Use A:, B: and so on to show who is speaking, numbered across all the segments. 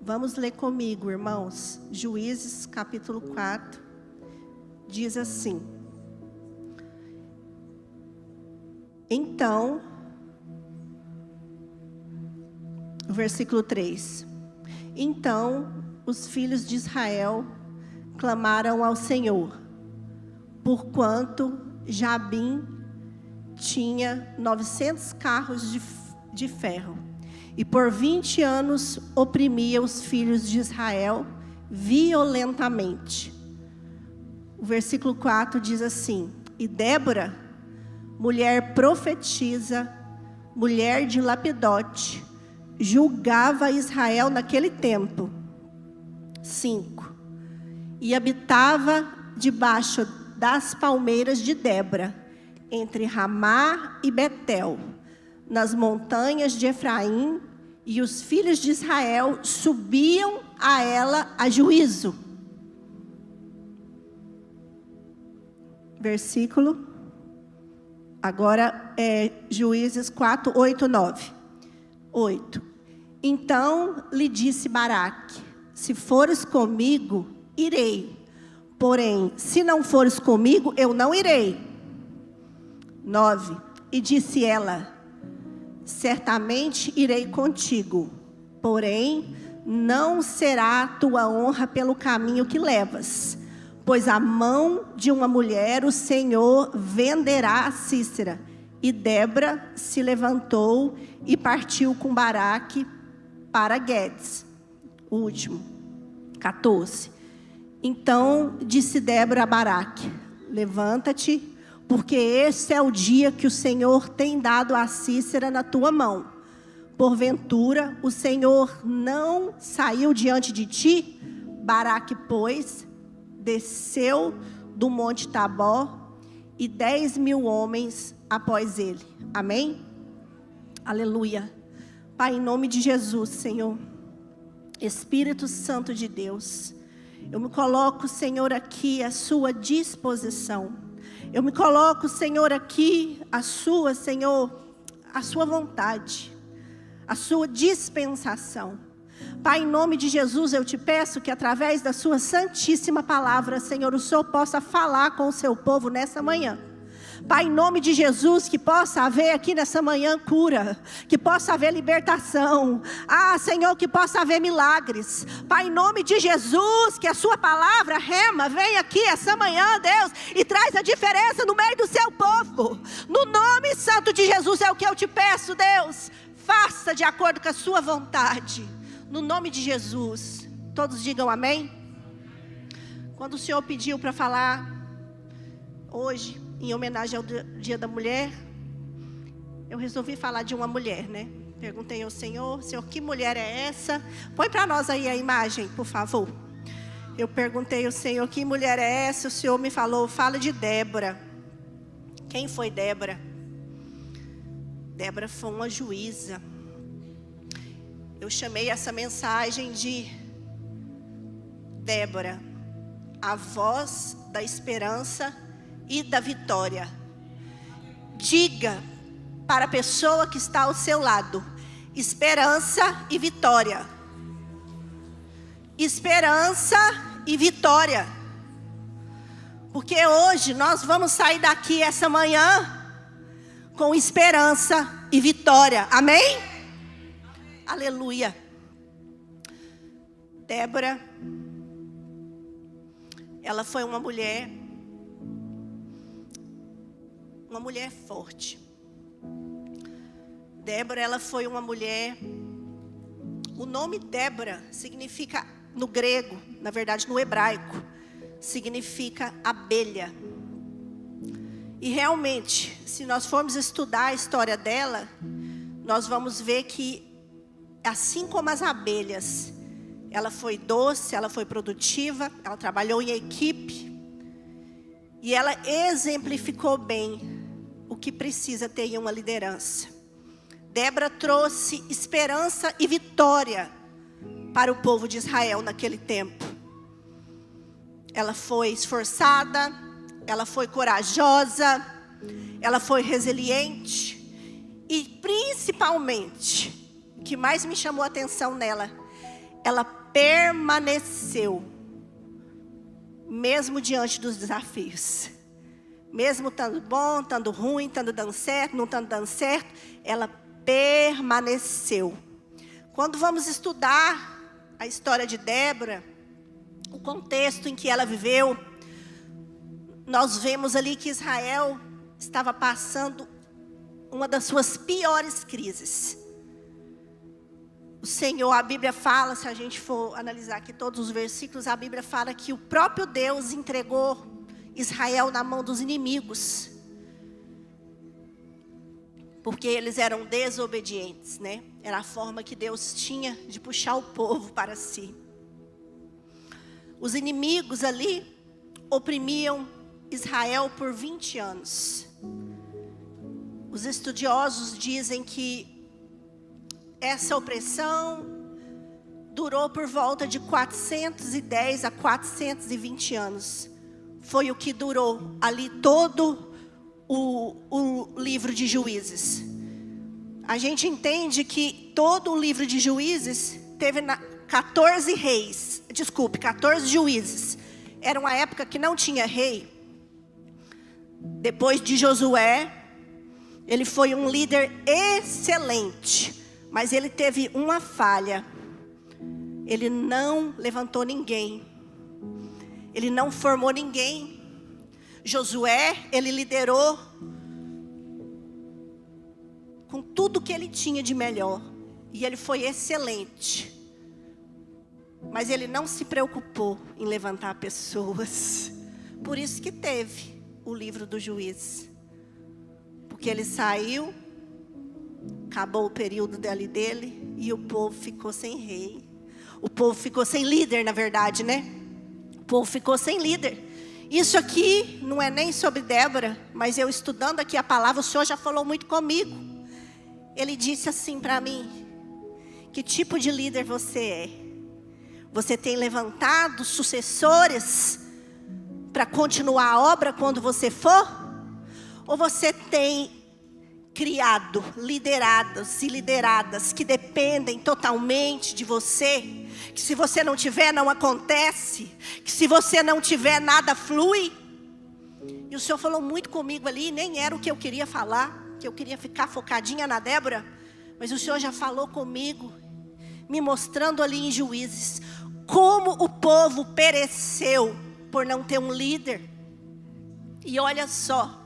A: Vamos ler comigo, irmãos. Juízes, capítulo 4, diz assim. Então, versículo 3. Então, os filhos de Israel clamaram ao Senhor, porquanto Jabim tinha 900 carros de ferro, e por 20 anos oprimia os filhos de Israel violentamente. O versículo 4 diz assim: E Débora, mulher profetisa, mulher de Lapidote, julgava Israel naquele tempo. 5. E habitava debaixo das palmeiras de Débora, entre Ramá e Betel, nas montanhas de Efraim, e os filhos de Israel subiam a ela a juízo. Versículo, agora é Juízes 4, 8, 9. 8. Então lhe disse Baraque: Se fores comigo, irei. Porém, se não fores comigo, eu não irei. 9. E disse ela: Certamente irei contigo, porém não será tua honra pelo caminho que levas, pois a mão de uma mulher o Senhor venderá a Sísera. E Débora se levantou e partiu com Baraque para Guedes. O último, 14. Então disse Débora a Baraque: Levanta-te, porque este é o dia que o Senhor tem dado a Sísera na tua mão. Porventura o Senhor não saiu diante de ti? Baraque, pois, desceu do monte Tabor, e 10.000 homens após ele. Amém? Aleluia. Pai, em nome de Jesus, Senhor, Espírito Santo de Deus, eu me coloco, Senhor, aqui à sua disposição. Eu me coloco, Senhor, aqui a sua, Senhor, a sua vontade, a sua dispensação. Pai, em nome de Jesus, eu te peço que através da sua santíssima palavra, Senhor, o Senhor possa falar com o seu povo nessa manhã. Pai, em nome de Jesus, que possa haver aqui nessa manhã cura, que possa haver libertação. Senhor, que possa haver milagres. Pai, em nome de Jesus, que a sua palavra, rema, venha aqui essa manhã, Deus, e traz a diferença no meio do seu povo. No nome santo de Jesus é o que eu te peço, Deus. Faça de acordo com a sua vontade. No nome de Jesus. Todos digam amém. Quando o Senhor pediu para falar hoje, em homenagem ao Dia da Mulher, eu resolvi falar de uma mulher, né? Perguntei ao Senhor: Senhor, que mulher é essa? Põe para nós aí a imagem, por favor. Eu perguntei ao Senhor: que mulher é essa? O Senhor me falou: fala de Débora. Quem foi Débora? Débora foi uma juíza. Eu chamei essa mensagem de Débora, a voz da esperança e da vitória. Diga para a pessoa que está ao seu lado: esperança e vitória. Esperança e vitória. Porque hoje nós vamos sair daqui essa manhã com esperança e vitória. Amém? Aleluia. Débora, ela foi uma mulher forte. Débora, ela foi uma mulher. O nome Débora significa, no grego, na verdade no hebraico, significa abelha. E realmente, se nós formos estudar a história dela, nós vamos ver que, assim como as abelhas, ela foi doce, ela foi produtiva, ela trabalhou em equipe, e ela exemplificou bem o que precisa ter em uma liderança. Débora trouxe esperança e vitória para o povo de Israel naquele tempo. Ela foi esforçada, ela foi corajosa, ela foi resiliente, e principalmente, o que mais me chamou a atenção nela, ela permaneceu, mesmo diante dos desafios. Mesmo estando bom, estando ruim, estando dando certo, não estando dando certo, ela permaneceu. Quando vamos estudar a história de Débora, o contexto em que ela viveu, nós vemos ali que Israel estava passando uma das suas piores crises. O Senhor, a Bíblia fala, se a gente for analisar aqui todos os versículos, a Bíblia fala que o próprio Deus entregou Israel na mão dos inimigos, porque eles eram desobedientes, né? Era a forma que Deus tinha de puxar o povo para si. Os inimigos ali oprimiam Israel por 20 anos. Os estudiosos dizem que essa opressão durou por volta de 410 a 420 anos. Foi o que durou ali todo o livro de Juízes. A gente entende que todo o livro de Juízes teve 14 juízes. Era uma época que não tinha rei. Depois de Josué, ele foi um líder excelente. Mas ele teve uma falha. Ele não levantou ninguém. Ele não formou ninguém. Josué, ele liderou com tudo que ele tinha de melhor. E ele foi excelente. Mas ele não se preocupou em levantar pessoas. Por isso que teve o livro do Juízes. Porque ele saiu, acabou o período dele e o povo ficou sem rei. O povo ficou sem líder, na verdade, né? O povo ficou sem líder. Isso aqui não é nem sobre Débora, mas eu estudando aqui a palavra, o Senhor já falou muito comigo. Ele disse assim para mim: que tipo de líder você é? Você tem levantado sucessores para continuar a obra quando você for? Ou você tem criado liderados e lideradas que dependem totalmente de você, que se você não tiver não acontece, que se você não tiver nada flui? E o Senhor falou muito comigo ali, nem era o que eu queria falar, que eu queria ficar focadinha na Débora, mas o Senhor já falou comigo, me mostrando ali em Juízes, como o povo pereceu por não ter um líder. E olha só,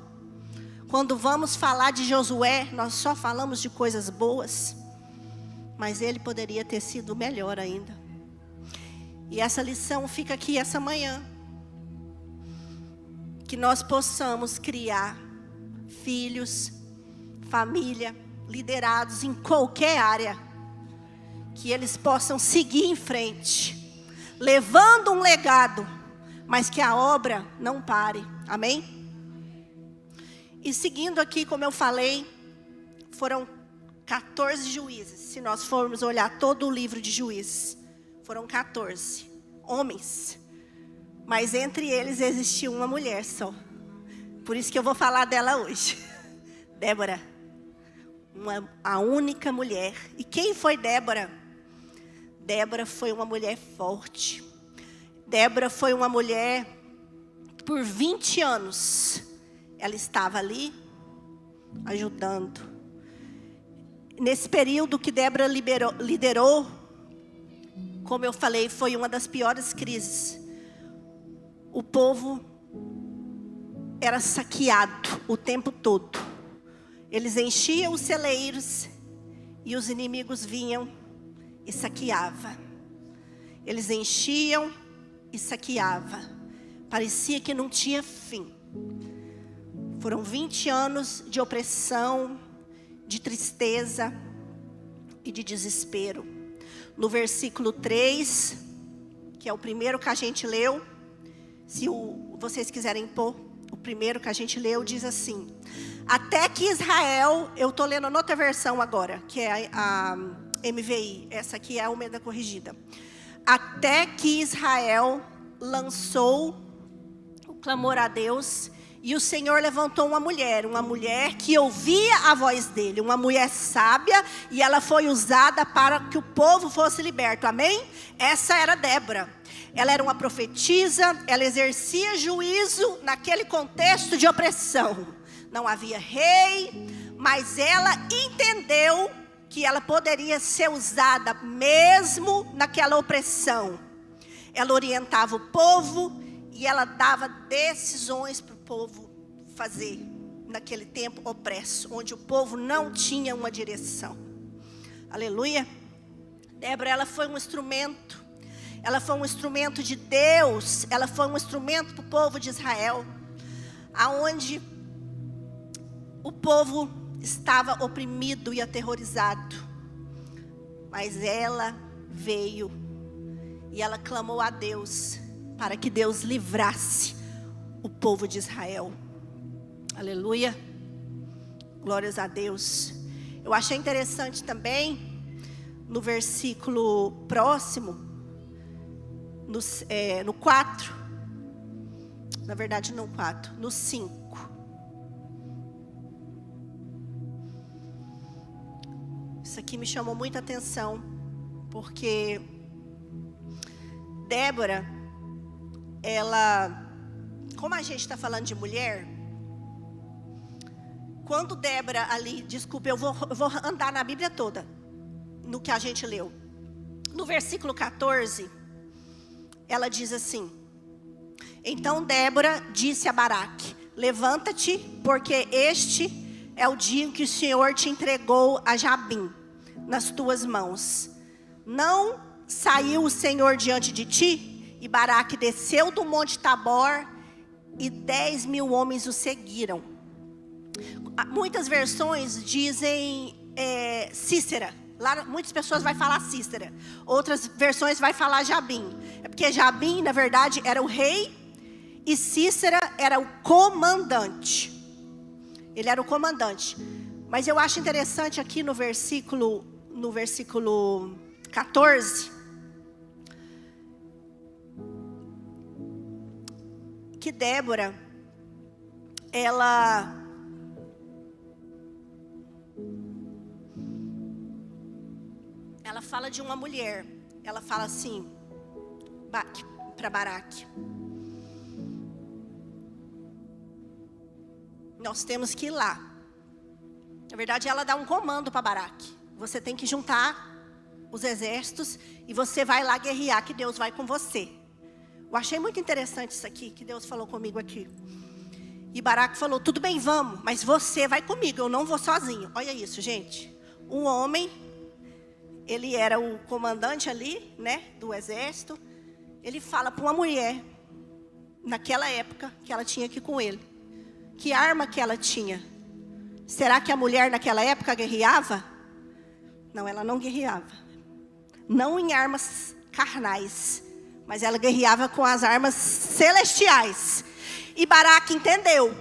A: quando vamos falar de Josué, nós só falamos de coisas boas, mas ele poderia ter sido melhor ainda. E essa lição fica aqui essa manhã, que nós possamos criar filhos, família, liderados em qualquer área, que eles possam seguir em frente, levando um legado, mas que a obra não pare, amém? E seguindo aqui, como eu falei, foram 14 juízes. Se nós formos olhar todo o livro de Juízes, foram 14 homens. Mas entre eles existiu uma mulher só. Por isso que eu vou falar dela hoje. Débora. A única mulher. E quem foi Débora? Débora foi uma mulher forte. Débora foi uma mulher, por 20 anos, ela estava ali, ajudando. Nesse período que Débora liderou, como eu falei, foi uma das piores crises. O povo era saqueado o tempo todo. Eles enchiam os celeiros e os inimigos vinham e saqueavam. Eles enchiam e saqueavam. Parecia que não tinha fim. Foram 20 anos de opressão, de tristeza e de desespero. No versículo 3, que é o primeiro que a gente leu, se vocês quiserem pôr, o primeiro que a gente leu diz assim: até que Israel, eu estou lendo noutra versão agora, que é a MVI, essa aqui é a Almeida Corrigida. Até que Israel lançou o clamor a Deus, E o Senhor levantou uma mulher que ouvia a voz dele, uma mulher sábia, e ela foi usada para que o povo fosse liberto, amém? Essa era Débora. Ela era uma profetisa, ela exercia juízo naquele contexto de opressão. Não havia rei, mas ela entendeu que ela poderia ser usada mesmo naquela opressão. Ela orientava o povo e ela dava decisões para o povo fazer naquele tempo opresso, onde o povo não tinha uma direção. Aleluia. Débora, ela foi um instrumento. Ela foi um instrumento de Deus. Ela foi um instrumento para o povo de Israel, aonde o povo estava oprimido e aterrorizado. Mas ela veio e ela clamou a Deus para que Deus livrasse o povo de Israel. Aleluia. Glórias a Deus. Eu achei interessante também no versículo próximo, no 4, na verdade não 4, no 5. Isso aqui me chamou muita atenção, porque Débora, ela, como a gente está falando de mulher, quando Débora ali, desculpa, eu vou andar na Bíblia toda, no que a gente leu. No versículo 14, ela diz assim: então Débora disse a Baraque: levanta-te, porque este é o dia em que o Senhor te entregou a Jabim nas tuas mãos. Não saiu o Senhor diante de ti? E Baraque desceu do monte Tabor, e 10.000 homens o seguiram. Muitas versões dizem Cícera. Lá muitas pessoas vão falar Cícera. Outras versões vai falar Jabim. É porque Jabim, na verdade, era o rei, e Cícera era o comandante. Ele era o comandante. Mas eu acho interessante aqui no versículo 14, que Débora, ela fala de uma mulher. Ela fala assim para Baraque: nós temos que ir lá. Na verdade, ela dá um comando para Baraque: você tem que juntar os exércitos e você vai lá guerrear, que Deus vai com você. Eu achei muito interessante isso aqui, que Deus falou comigo aqui. E Baraque falou: tudo bem, vamos, mas você vai comigo, eu não vou sozinho. Olha isso, gente. Um homem, ele era o comandante ali, né, do exército. Ele fala para uma mulher, naquela época, que ela tinha que ir com ele. Que arma que ela tinha? Será que a mulher naquela época guerreava? Não, ela não guerreava. Não em armas carnais, mas ela guerreava com as armas celestiais. E Baraque entendeu.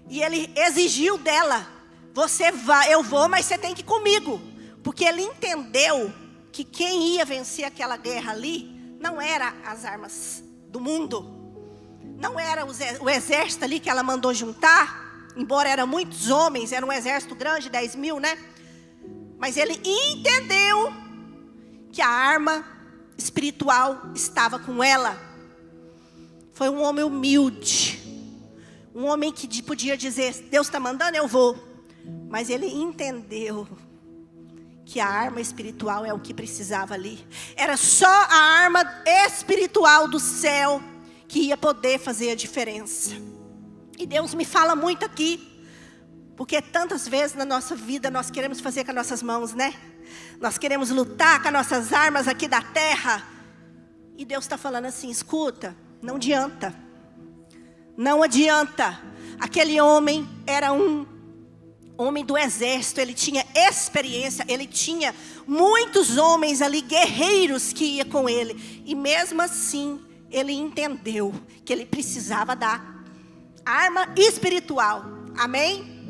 A: E ele exigiu dela: você vai, eu vou, mas você tem que ir comigo. Porque ele entendeu que quem ia vencer aquela guerra ali não era as armas do mundo. Não era o exército ali que ela mandou juntar. Embora eram muitos homens, era um exército grande, 10.000, né? Mas ele entendeu que a arma espiritual estava com ela. Foi um homem humilde. Um homem que podia dizer: Deus está mandando, eu vou. Mas ele entendeu que a arma espiritual é o que precisava ali. Era só a arma espiritual do céu que ia poder fazer a diferença. E Deus me fala muito aqui, porque tantas vezes na nossa vida nós queremos fazer com as nossas mãos, né? Nós queremos lutar com as nossas armas aqui da terra. E Deus está falando assim: escuta, não adianta. Não adianta. Aquele homem era um homem do exército, ele tinha experiência, ele tinha muitos homens ali, guerreiros que iam com ele. E mesmo assim, ele entendeu que ele precisava da arma espiritual. Amém?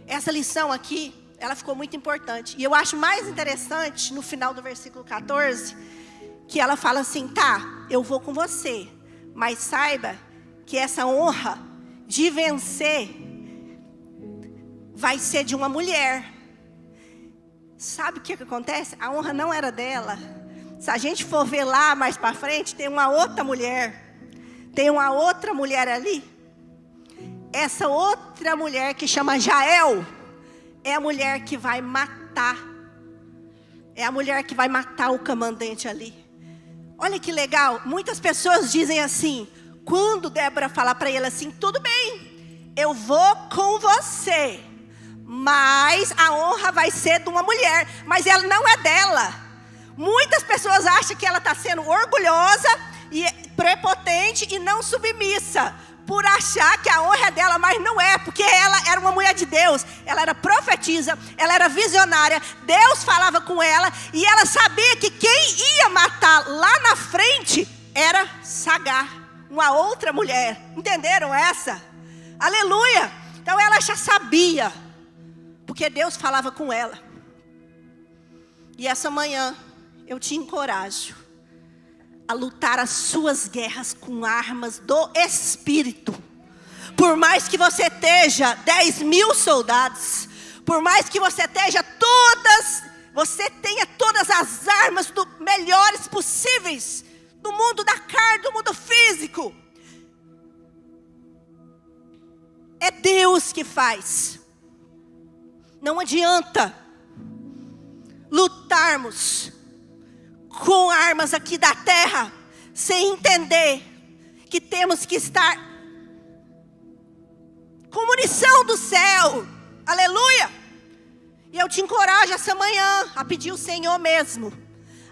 A: Essa lição aqui, ela ficou muito importante. E eu acho mais interessante, no final do versículo 14, que ela fala assim: tá, eu vou com você, mas saiba que essa honra de vencer vai ser de uma mulher. Sabe o que acontece? A honra não era dela. Se a gente for ver lá mais para frente, tem uma outra mulher. Tem uma outra mulher ali. Essa outra mulher que chama Jael é a mulher que vai matar. É a mulher que vai matar o comandante ali. Olha que legal. Muitas pessoas dizem assim, quando Débora fala para ele assim, tudo bem, eu vou com você, mas a honra vai ser de uma mulher, mas ela não é dela. Muitas pessoas acham que ela está sendo orgulhosa e prepotente e não submissa, por achar que a honra é dela, mas não é, porque ela era uma mulher de Deus, ela era profetisa, ela era visionária, Deus falava com ela, e ela sabia que quem ia matar lá na frente era Sagar, uma outra mulher. Entenderam essa? Aleluia! Então ela já sabia, porque Deus falava com ela. E essa manhã eu te encorajo a lutar as suas guerras com armas do Espírito. Por mais que você esteja 10.000 soldados, por mais que você tenha todas as armas melhores possíveis, do mundo da carne, do mundo físico, é Deus que faz. Não adianta lutarmos com armas aqui da terra, sem entender que temos que estar com munição do céu. Aleluia! E eu te encorajo essa manhã a pedir o Senhor mesmo,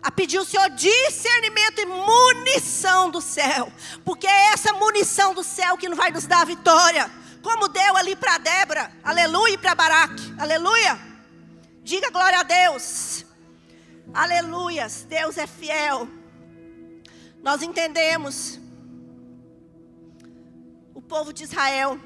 A: a pedir o Senhor discernimento e munição do céu, porque é essa munição do céu que vai nos dar a vitória, como deu ali para Débora, aleluia, e para Baraque, aleluia. Diga glória a Deus. Aleluias, Deus é fiel. Nós entendemos. O povo de Israel,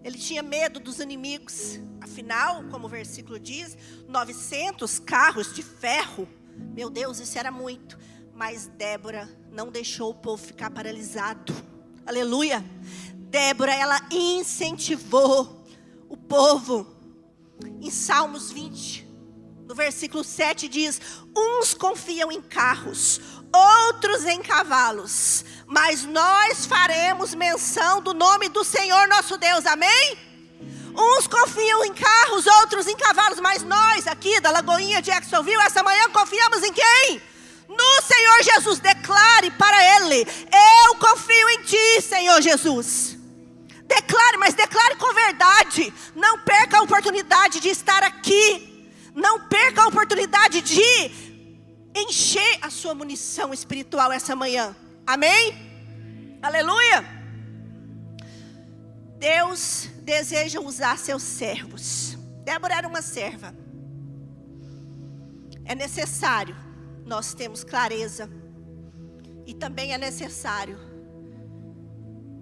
A: ele tinha medo dos inimigos. Afinal, como o versículo diz, 900 carros de ferro. Meu Deus, isso era muito. Mas Débora não deixou o povo ficar paralisado. Aleluia. Débora, ela incentivou o povo. Em Salmos 20, no versículo 7 diz: uns confiam em carros, outros em cavalos, mas nós faremos menção do nome do Senhor nosso Deus, amém? Uns confiam em carros, outros em cavalos, mas nós aqui da Lagoinha de Jacksonville, essa manhã confiamos em quem? No Senhor Jesus. Declare para Ele: eu confio em Ti, Senhor Jesus. Declare, mas declare com verdade. Não perca a oportunidade de estar aqui. Não perca a oportunidade de encher a sua munição espiritual essa manhã. Amém? Aleluia. Deus deseja usar seus servos. Débora era uma serva. É necessário nós termos clareza. E também é necessário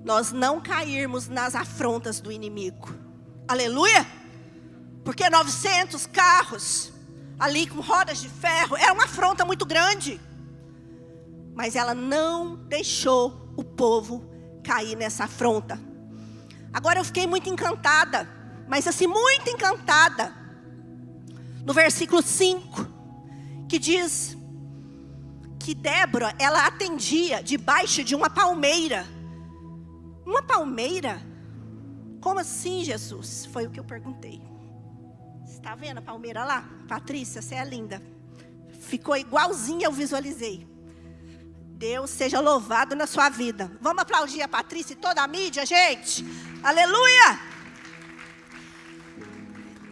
A: nós não cairmos nas afrontas do inimigo. Aleluia. Porque 900 carros ali com rodas de ferro é uma afronta muito grande. Mas ela não deixou o povo cair nessa afronta. Agora eu fiquei muito encantada, mas assim, muito encantada, no versículo 5, que diz que Débora, ela atendia debaixo de uma palmeira. Uma palmeira? Como assim, Jesus? Foi o que eu perguntei. Você está vendo a palmeira lá? Patrícia, você é linda. Ficou igualzinha, eu visualizei. Deus seja louvado na sua vida. Vamos aplaudir a Patrícia e toda a mídia, gente? Aleluia!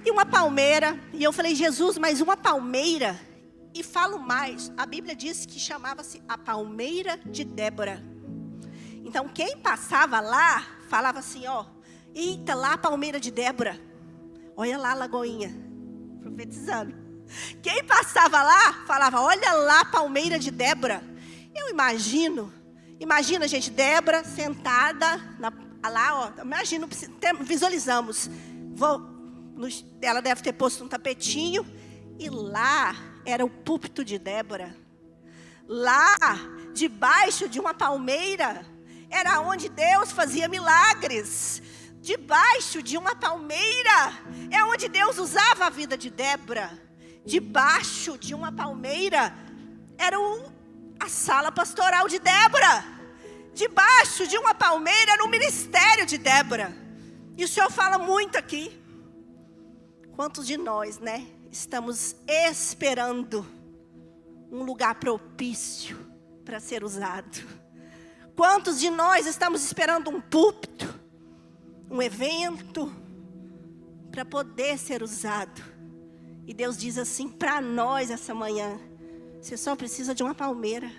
A: E uma palmeira. E eu falei: Jesus, mas uma palmeira? E falo mais. A Bíblia diz que chamava-se a palmeira de Débora. Então quem passava lá, falava assim: ó, eita, lá a palmeira de Débora. Olha lá a Lagoinha, profetizando. Quem passava lá, falava: olha lá a palmeira de Débora. Eu imagina, gente, Débora sentada lá, ó. Imagina, visualizamos. Ela deve ter posto um tapetinho. E lá era o púlpito de Débora. Lá, debaixo de uma palmeira, era onde Deus fazia milagres. Debaixo de uma palmeira é onde Deus usava a vida de Débora. Debaixo de uma palmeira era a sala pastoral de Débora. Debaixo de uma palmeira era o ministério de Débora. E o Senhor fala muito aqui. Quantos de nós, né, estamos esperando um lugar propício para ser usado? Quantos de nós estamos esperando um púlpito, um evento, para poder ser usado? E Deus diz assim para nós essa manhã: você só precisa de uma palmeira.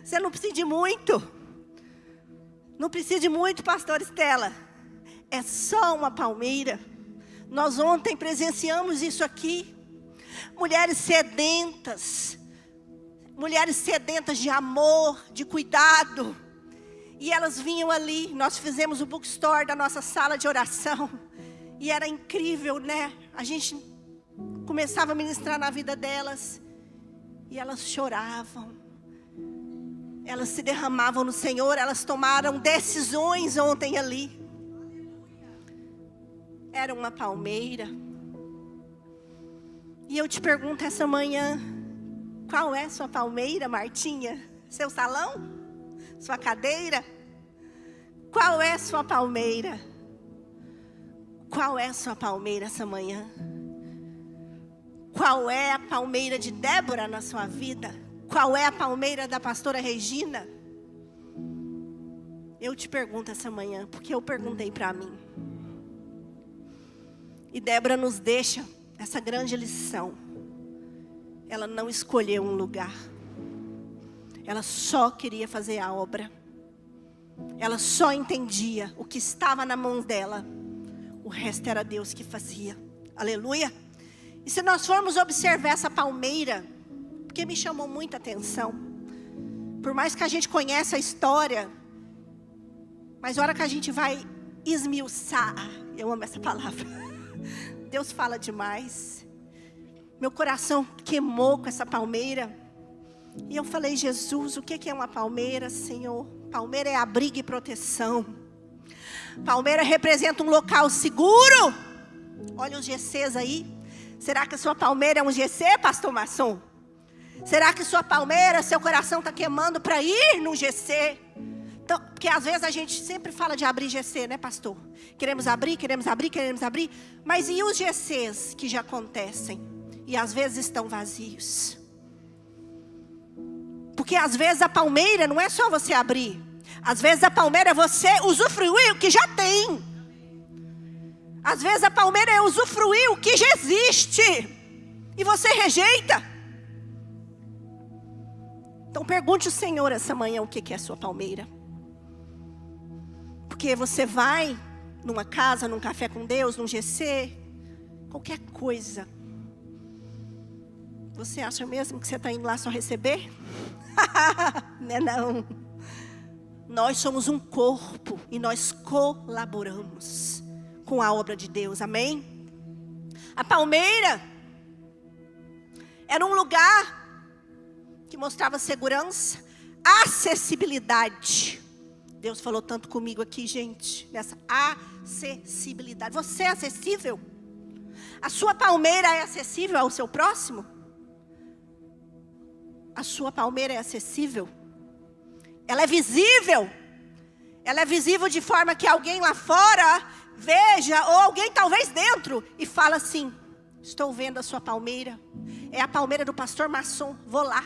A: Você não precisa de muito. Não precisa de muito, pastor Estela. É só uma palmeira. Nós ontem presenciamos isso aqui. Mulheres sedentas de amor, de cuidado. E elas vinham ali. Nós fizemos o bookstore da nossa sala de oração. E era incrível, né? A gente começava a ministrar na vida delas. E elas choravam. Elas se derramavam no Senhor. Elas tomaram decisões ontem ali. Era uma palmeira. E eu te pergunto essa manhã: qual é sua palmeira, Martinha? Seu salão? Sua cadeira? Qual é sua palmeira? Qual é sua palmeira essa manhã? Qual é a palmeira de Débora na sua vida? Qual é a palmeira da pastora Regina? Eu te pergunto essa manhã, porque eu perguntei para mim. E Débora nos deixa essa grande lição. Ela não escolheu um lugar. Ela só queria fazer a obra. Ela só entendia o que estava na mão dela. O resto era Deus que fazia. Aleluia. E se nós formos observar essa palmeira, porque me chamou muita atenção. Por mais que a gente conheça a história, mas a hora que a gente vai esmiuçar, eu amo essa palavra. Deus fala demais. Meu coração queimou com essa palmeira. E eu falei: Jesus, o que é uma palmeira, Senhor? Palmeira é abrigo e proteção. Palmeira representa um local seguro. Olha os GCs aí. Será que a sua palmeira é um GC, pastor Masson? Será que sua palmeira, seu coração está queimando para ir no GC? Então, porque às vezes a gente sempre fala de abrir GC, né, pastor? Queremos abrir. Mas e os GCs que já acontecem? E às vezes estão vazios. Porque às vezes a palmeira não é só você abrir. Às vezes a palmeira é você usufruir o que já tem. Às vezes a palmeira é usufruir o que já existe. E você rejeita. Então pergunte ao Senhor essa manhã o que é a sua palmeira. Porque você vai numa casa, num café com Deus, num GC, qualquer coisa. Você acha mesmo que você está indo lá só receber? Não. Nós somos um corpo e nós colaboramos com a obra de Deus, amém? A palmeira era um lugar que mostrava segurança, acessibilidade. Deus falou tanto comigo aqui, gente, nessa acessibilidade. Você é acessível? A sua palmeira é acessível ao seu próximo? A sua palmeira é acessível? Ela é visível? Ela é visível de forma que alguém lá fora veja, ou alguém talvez dentro, e fala assim: estou vendo a sua palmeira. É a palmeira do pastor Masson, vou lá.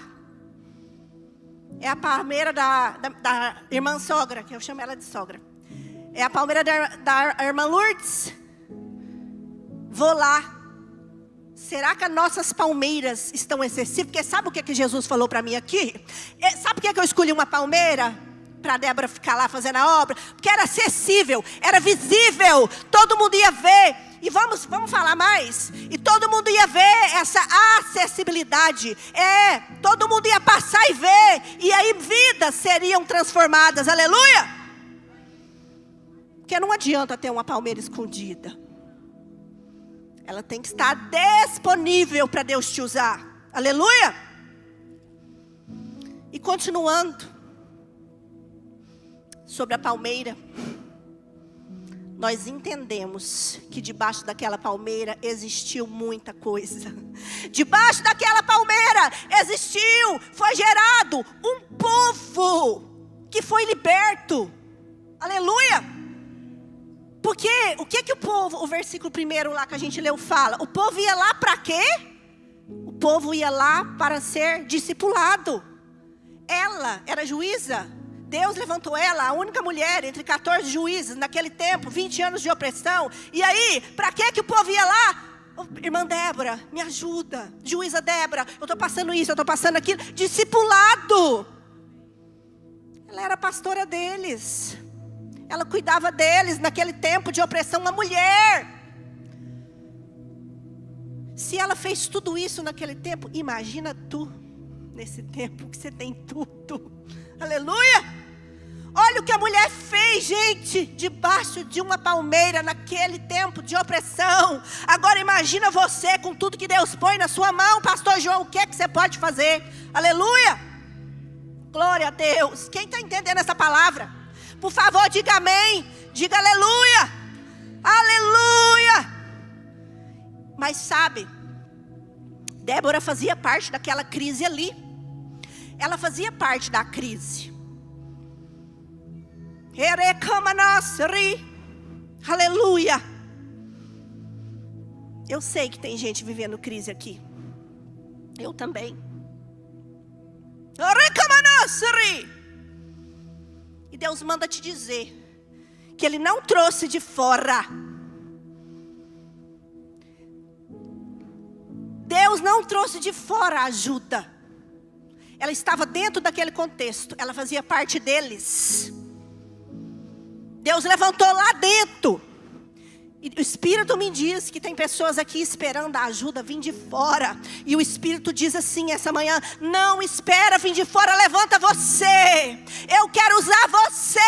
A: É a palmeira da irmã sogra, que eu chamo ela de sogra. É a palmeira da irmã Lourdes. Vou lá. Será que as nossas palmeiras estão acessíveis? Porque sabe o que Jesus falou para mim aqui? Sabe por que eu escolhi uma palmeira? Para Débora ficar lá fazendo a obra? Porque era acessível, era visível. Todo mundo ia ver. E vamos falar mais. E todo mundo ia ver essa acessibilidade. Todo mundo ia passar e ver. E aí vidas seriam transformadas. Aleluia! Porque não adianta ter uma palmeira escondida. Ela tem que estar disponível para Deus te usar. Aleluia! E continuando. sobre a palmeira, nós entendemos que debaixo daquela palmeira existiu muita coisa. Debaixo daquela palmeira foi gerado um povo que foi liberto. Aleluia! Porque o que o povo, o versículo 1 lá que a gente leu fala? O povo ia lá para quê? O povo ia lá para ser discipulado. Ela era juíza. Deus levantou ela, a única mulher entre 14 juízes naquele tempo, 20 anos de opressão. E aí, para que o povo ia lá? Oh, irmã Débora, me ajuda. Juíza Débora, eu estou passando isso, eu estou passando aquilo. Discipulado. Ela era pastora deles. Ela cuidava deles naquele tempo de opressão, uma mulher. Se ela fez tudo isso naquele tempo, imagina tu, nesse tempo que você tem tudo. Aleluia! Olha o que a mulher fez, gente, debaixo de uma palmeira, naquele tempo de opressão. Agora imagina você com tudo que Deus põe na sua mão, pastor João, o que é que você pode fazer? Aleluia! Glória a Deus. Quem está entendendo essa palavra? Por favor, diga amém, diga aleluia, aleluia. Mas sabe, Débora fazia parte daquela crise ali. Ela fazia parte da crise. Aleluia. Eu sei que tem gente vivendo crise aqui. Eu também. E Deus manda te dizer que Ele não trouxe de fora. Deus não trouxe de fora a ajuda. Ela estava dentro daquele contexto. Ela fazia parte deles. Deus levantou lá dentro. E o Espírito me diz que tem pessoas aqui esperando a ajuda vir de fora. E o Espírito diz assim essa manhã: não espera vir de fora, levanta você. Eu quero usar você.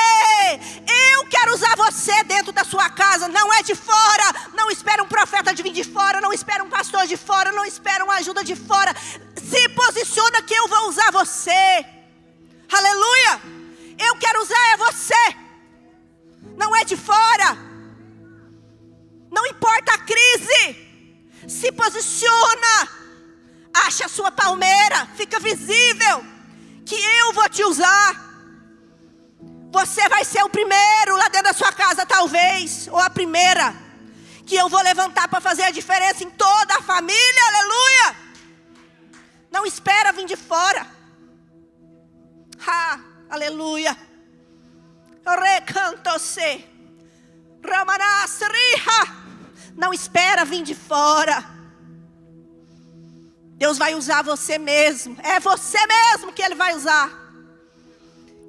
A: Eu quero usar você dentro da sua casa. Não é de fora. Não espera um profeta de vir de fora. Não espera um pastor de fora. Não espera uma ajuda de fora. Se posiciona que eu vou usar você. Aleluia. Eu quero usar você. Não é de fora. Não importa a crise. Se posiciona. Acha a sua palmeira. Fica visível. Que eu vou te usar. Você vai ser o primeiro lá dentro da sua casa, talvez. Ou a primeira. Que eu vou levantar para fazer a diferença em toda a família. Aleluia. Não espera vir de fora. Aleluia. Recanto-se. Não espera vir de fora. Deus vai usar você mesmo. É você mesmo que Ele vai usar.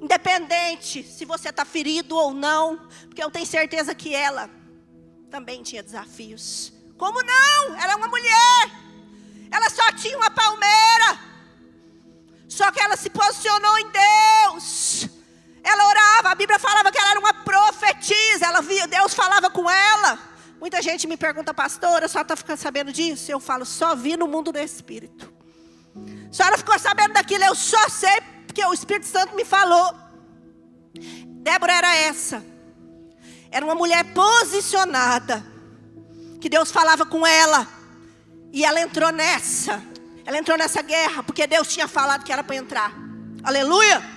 A: Independente se você está ferido ou não. Porque eu tenho certeza que ela também tinha desafios. Como não? Ela é uma mulher. Ela só tinha uma palmeira. Só que ela se posicionou em Deus. Ela orava, a Bíblia falava que ela era uma profetisa. Ela via, Deus falava com ela. Muita gente me pergunta: pastora, só está ficando sabendo disso? Eu falo: só vi no mundo do Espírito. A senhora ficou sabendo daquilo? Eu só sei porque o Espírito Santo me falou. Débora era essa. Era uma mulher posicionada. Que Deus falava com ela. E ela entrou nessa. Ela entrou nessa guerra porque Deus tinha falado que era para entrar. Aleluia.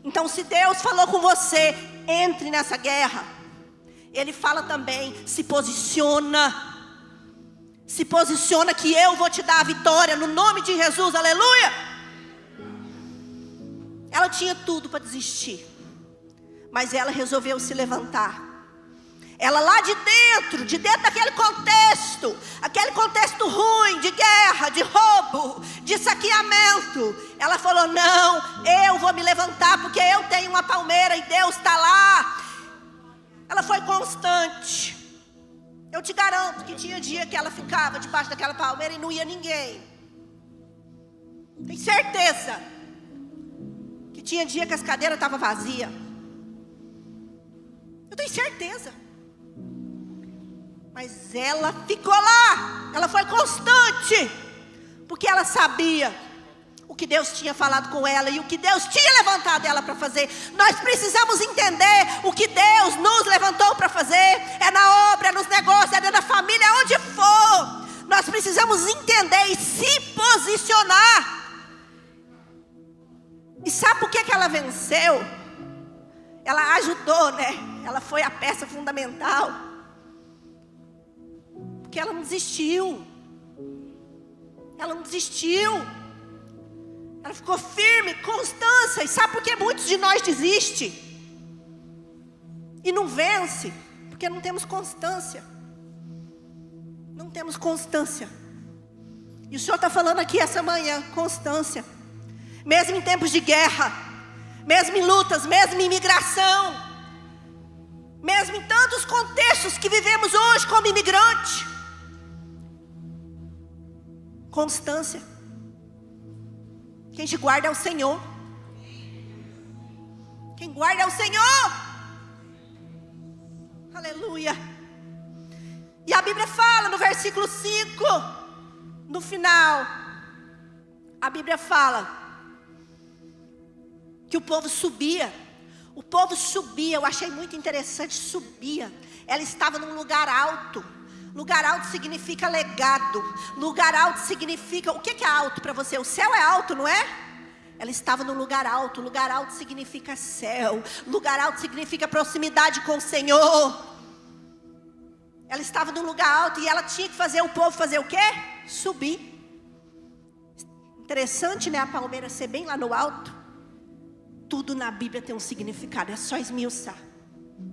A: Então, se Deus falou com você, entre nessa guerra. Ele fala também: se posiciona. Se posiciona que eu vou te dar a vitória no nome de Jesus. Aleluia. Ela tinha tudo para desistir, mas ela resolveu se levantar. Ela lá de dentro daquele contexto, aquele contexto ruim, de guerra, de roubo, de saqueamento, ela falou: não, eu vou me levantar porque eu tenho uma palmeira e Deus está lá. Ela foi constante. Eu te garanto que tinha dia que ela ficava debaixo daquela palmeira e não ia ninguém. Tenho certeza que tinha dia que as cadeiras estavam vazias. Eu tenho certeza. Mas ela ficou lá. Ela foi constante. Porque ela sabia o que Deus tinha falado com ela e o que Deus tinha levantado ela para fazer. Nós precisamos entender o que Deus nos levantou para fazer. É na obra, é nos negócios, é na família, onde for. Nós precisamos entender e se posicionar. E sabe por que ela venceu? Ela ajudou, né? Ela foi a peça fundamental. Porque ela não desistiu. Ela não desistiu. Ela ficou firme, constância. E sabe por que muitos de nós desistem? E não vence? Porque não temos constância. Não temos constância. E o Senhor está falando aqui essa manhã, constância. Mesmo em tempos de guerra, mesmo em lutas, mesmo em imigração, mesmo em tantos contextos que vivemos hoje como imigrante. Constância. Quem te guarda é o Senhor. Quem guarda é o Senhor. Aleluia. E a Bíblia fala no versículo 5, no final, a Bíblia fala que o povo subia. O povo subia, eu achei muito interessante, subia. Ela estava num lugar alto. Lugar alto significa legado. Lugar alto significa, o que é alto para você? O céu é alto, não é? Ela estava num lugar alto. Lugar alto significa céu. Lugar alto significa proximidade com o Senhor. Ela estava num lugar alto e ela tinha que fazer o povo fazer o quê? Subir. Interessante, né? A palmeira ser bem lá no alto. Tudo na Bíblia tem um significado, é só esmiuçar.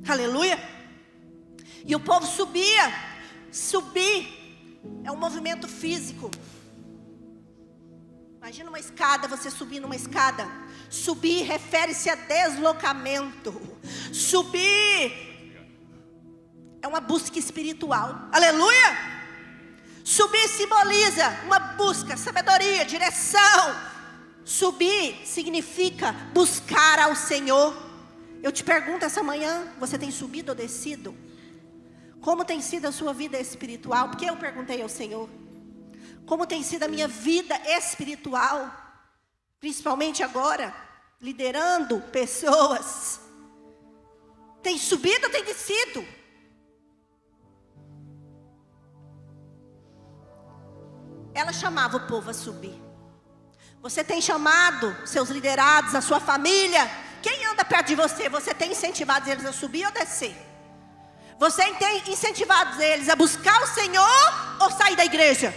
A: Aleluia. E o povo subia. Subir é um movimento físico. Imagina uma escada, você subir numa escada. Subir refere-se a deslocamento. Subir é uma busca espiritual. Aleluia. Subir simboliza uma busca, sabedoria, direção. Subir significa buscar ao Senhor. Eu te pergunto essa manhã, você tem subido ou descido? Como tem sido a sua vida espiritual? Porque eu perguntei ao Senhor. Como tem sido a minha vida espiritual? Principalmente agora, liderando pessoas. Tem subido ou tem descido? Ela chamava o povo a subir. Você tem chamado seus liderados, a sua família? Quem anda perto de você? Você tem incentivado eles a subir ou descer? Você tem incentivado eles a buscar o Senhor ou sair da igreja?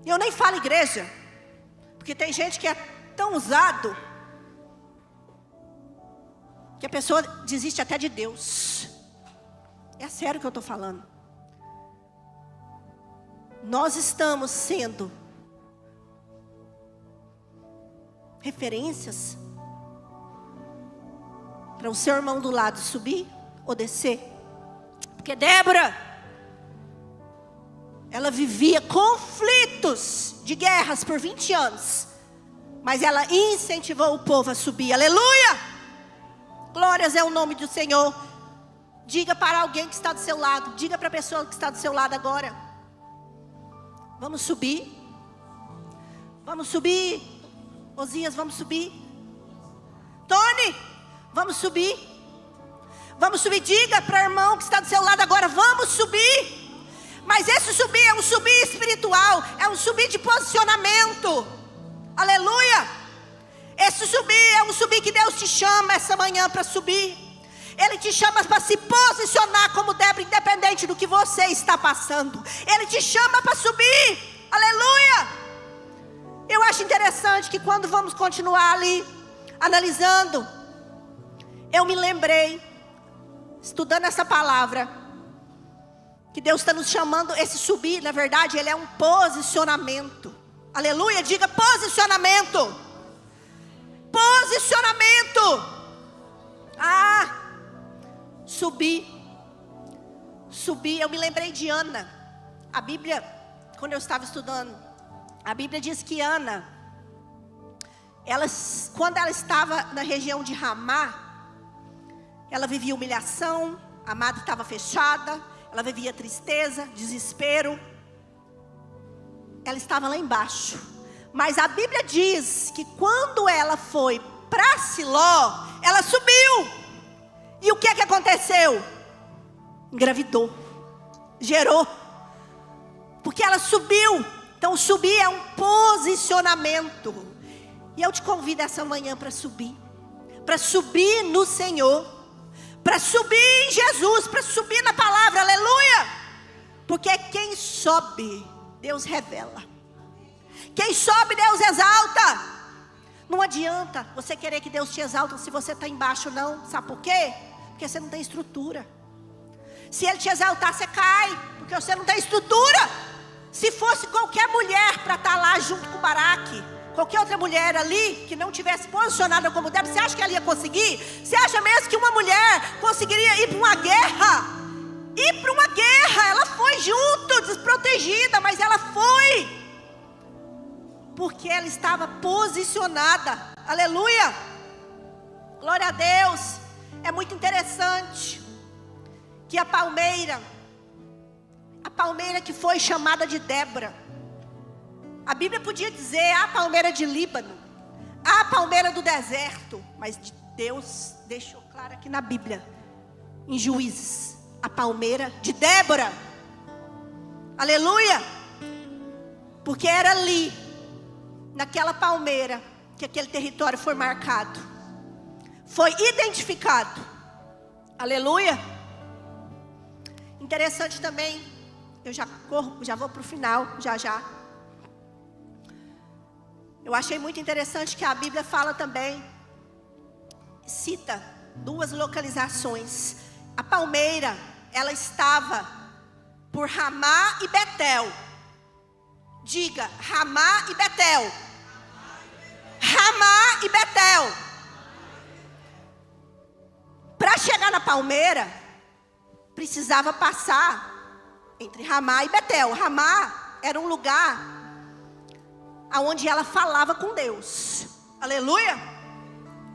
A: Eu nem falo igreja, porque tem gente que é tão usado que a pessoa desiste até de Deus. É sério que eu estou falando. Nós estamos sendo referências para o seu irmão do lado subir ou descer. Porque Débora, ela vivia conflitos de guerras por 20 anos, mas ela incentivou o povo a subir. Aleluia! Glórias é o nome do Senhor. Diga para alguém que está do seu lado, diga para a pessoa que está do seu lado agora: vamos subir. Vamos subir. Osias, vamos subir. Tony, vamos subir. Vamos subir. Diga para o irmão que está do seu lado agora: vamos subir. Mas esse subir é um subir espiritual, é um subir de posicionamento. Aleluia. Esse subir é um subir que Deus te chama essa manhã para subir. Ele te chama para se posicionar como Débora, independente do que você está passando. Ele te chama para subir. Aleluia. Eu acho interessante que quando vamos continuar ali analisando, eu me lembrei, estudando essa palavra, que Deus está nos chamando. Esse subir, na verdade, ele é um posicionamento. Aleluia, diga posicionamento. Posicionamento. Subir. Subir, eu me lembrei de Ana. A Bíblia, quando eu estava estudando, a Bíblia diz que Ana, quando ela estava na região de Ramá, ela vivia humilhação, a madre estava fechada, ela vivia tristeza, desespero. Ela estava lá embaixo, Mas a Bíblia diz que quando ela foi para Siló, ela subiu. E o que é que aconteceu? Engravidou, gerou, porque ela subiu. Então subir é um posicionamento. E eu te convido essa manhã para subir no Senhor, para subir em Jesus, para subir na palavra, aleluia. Porque quem sobe, Deus revela. Quem sobe, Deus exalta. Não adianta você querer que Deus te exalta se você está embaixo, não. Sabe por quê? Porque você não tem estrutura. Se Ele te exaltar, você cai, porque você não tem estrutura. Se fosse qualquer mulher para estar lá junto com Baraque, qualquer outra mulher ali que não tivesse posicionada como deve, você acha que ela ia conseguir? Você acha mesmo que uma mulher conseguiria ir para uma guerra? Ir para uma guerra, ela foi junto, desprotegida, mas ela foi, porque ela estava posicionada, aleluia, glória a Deus. É muito interessante que a palmeira que foi chamada de Débora, a Bíblia podia dizer a palmeira de Líbano, a palmeira do deserto, mas Deus deixou claro aqui na Bíblia, em Juízes, a palmeira de Débora, aleluia, porque era ali, naquela palmeira, que aquele território foi marcado, foi identificado, aleluia. Interessante também, eu já vou para o final, já. Eu achei muito interessante que a Bíblia fala também, cita duas localizações. A palmeira, ela estava por Ramá e Betel. Diga, Ramá e Betel. Ramá e Betel. Para chegar na palmeira, precisava passar entre Ramá e Betel. Ramá era um lugar onde ela falava com Deus, aleluia,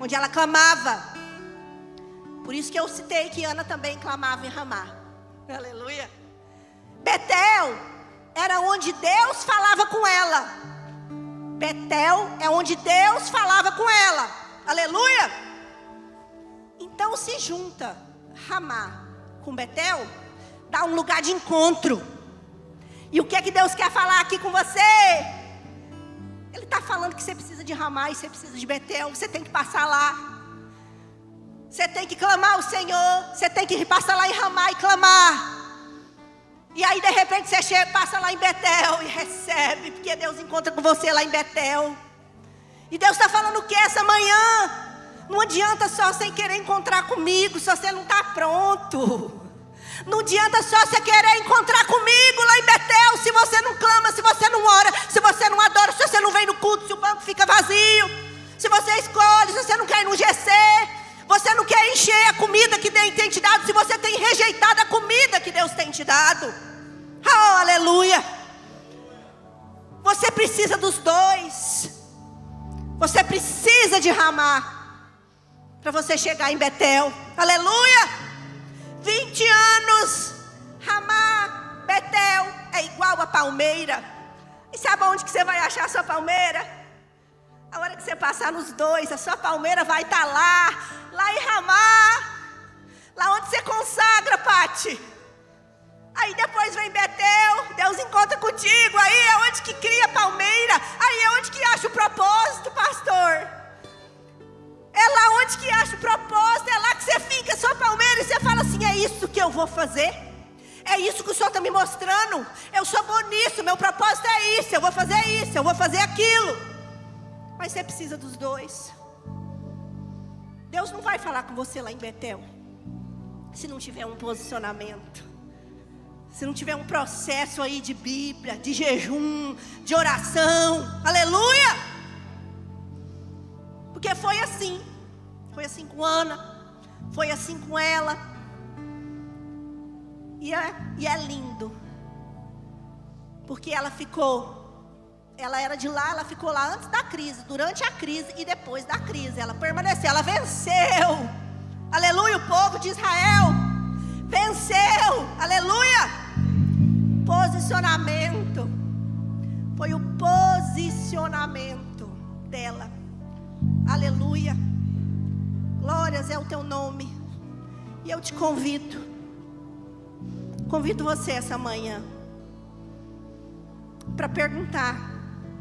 A: onde ela clamava. Por isso que eu citei que Ana também clamava em Ramá, aleluia. Betel era onde Deus falava com ela. Betel é onde Deus falava com ela, aleluia. Então se junta Ramá com Betel, dá um lugar de encontro. E o que é que Deus quer falar aqui com você? Ele está falando que você precisa de Ramá e você precisa de Betel. Você tem que passar lá. Você tem que clamar ao Senhor. Você tem que passar lá em Ramá e clamar. E aí de repente você chega, passa lá em Betel e recebe, porque Deus encontra com você lá em Betel. E Deus está falando o que essa manhã? Não adianta só você querer encontrar comigo se você não está pronto. Não adianta só você querer encontrar comigo lá em Betel se você não clama, se você não ora, se você não adora, se você não vem no culto, se o banco fica vazio, se você escolhe, se você não quer ir no GC, você não quer encher a comida que Deus tem te dado, se você tem rejeitado a comida que Deus tem te dado. Oh, aleluia. Você precisa dos dois. Você precisa de Ramá para você chegar em Betel, aleluia. 20 anos, Ramá, Betel, é igual a palmeira. E sabe onde que você vai achar a sua palmeira? A hora que você passar nos dois, a sua palmeira vai estar lá em Ramá, lá onde você consagra, Pati. Aí depois vem Betel, Deus encontra contigo, aí é onde que cria a palmeira, aí é onde que acha o propósito, pastor. É lá onde que acha o propósito, é lá que você fica a sua palmeira e você fala assim, é isso que eu vou fazer? É isso que o Senhor está me mostrando? Eu sou bom nisso, meu propósito é isso, eu vou fazer isso, eu vou fazer aquilo. Mas você precisa dos dois. Deus não vai falar com você lá em Betel se não tiver um posicionamento, se não tiver um processo aí de Bíblia, de jejum, de oração, aleluia. Porque foi assim com Ana, foi assim com ela, e é lindo, porque ela era de lá, ela ficou lá antes da crise, durante a crise e depois da crise, ela permaneceu, ela venceu, aleluia, o povo de Israel, venceu, aleluia, posicionamento, foi o posicionamento, posicionamento dela. Aleluia. Glórias é o teu nome. E eu te convido você essa manhã para perguntar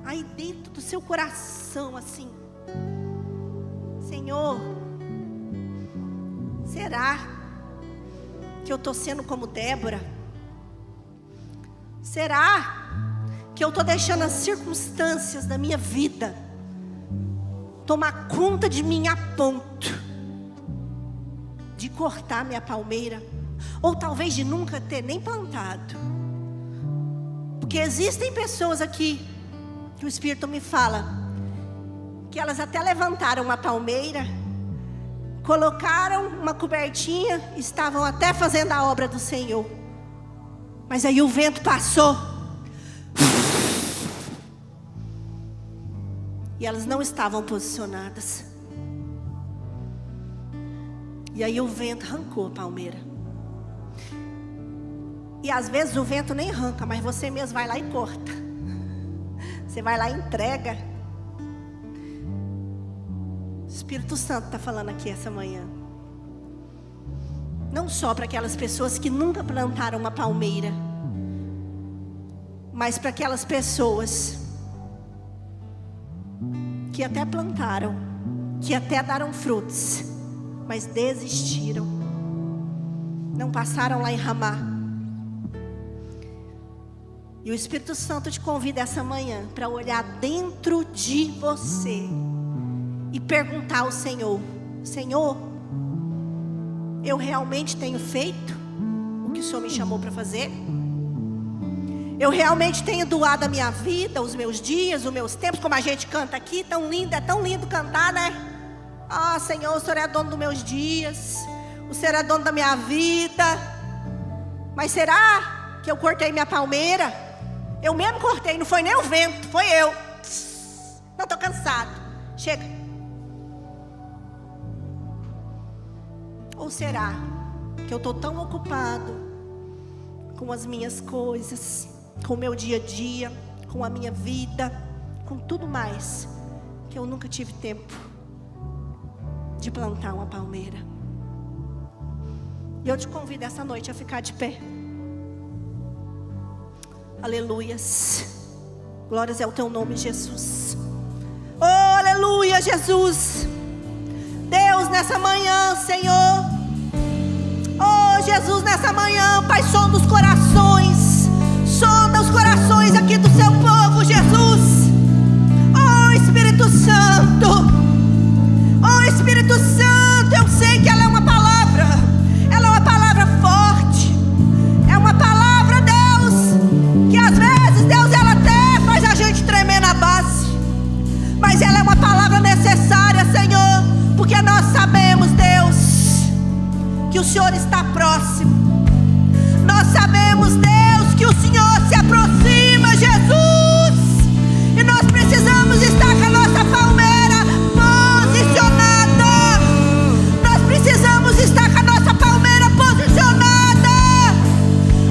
A: aí dentro do seu coração assim: Senhor, será que eu estou sendo como Débora? Será que eu estou deixando as circunstâncias da minha vida tomar conta de mim a ponto de cortar minha palmeira? Ou talvez de nunca ter nem plantado? Porque existem pessoas aqui que o Espírito me fala que elas até levantaram uma palmeira, colocaram uma cobertinha, estavam até fazendo a obra do Senhor, mas aí o vento passou e elas não estavam posicionadas. E aí o vento arrancou a palmeira. E às vezes o vento nem arranca, mas você mesmo vai lá e corta. Você vai lá e entrega. O Espírito Santo está falando aqui essa manhã. Não só para aquelas pessoas que nunca plantaram uma palmeira, mas para aquelas pessoas que até plantaram, que até deram frutos, mas desistiram, não passaram lá em Ramá. E o Espírito Santo te convida essa manhã para olhar dentro de você e perguntar ao Senhor: Senhor, eu realmente tenho feito o que o Senhor me chamou para fazer? Eu realmente tenho doado a minha vida, os meus dias, os meus tempos, como a gente canta aqui, tão lindo, é tão lindo cantar, né? Ah, Senhor, o Senhor é dono dos meus dias, o Senhor é dono da minha vida. Mas será que eu cortei minha palmeira? Eu mesmo cortei, não foi nem o vento, foi eu. Não, estou cansado, chega. Ou será que eu estou tão ocupado com as minhas coisas, com o meu dia a dia, com a minha vida, com tudo mais, que eu nunca tive tempo de plantar uma palmeira? E eu te convido essa noite a ficar de pé. Aleluias. Glórias é o teu nome, Jesus. Oh, aleluia, Jesus. Deus, nessa manhã, Senhor. Oh, Jesus, nessa manhã, Pai, sonda os corações. Sonda os corações aqui do seu povo, Jesus. Oh, Espírito Santo. Oh, Espírito Santo, eu sei que ela é uma palavra. Ela é uma palavra forte. É uma palavra, Deus, que às vezes, Deus, ela até faz a gente tremer na base. Mas ela é uma palavra necessária, Senhor, porque nós sabemos, Deus, que o Senhor está próximo. Nós sabemos, Deus, que o Senhor se aproxima, Jesus. E nós precisamos estar com a nossa palmeira posicionada. Nós precisamos estar com a nossa palmeira posicionada.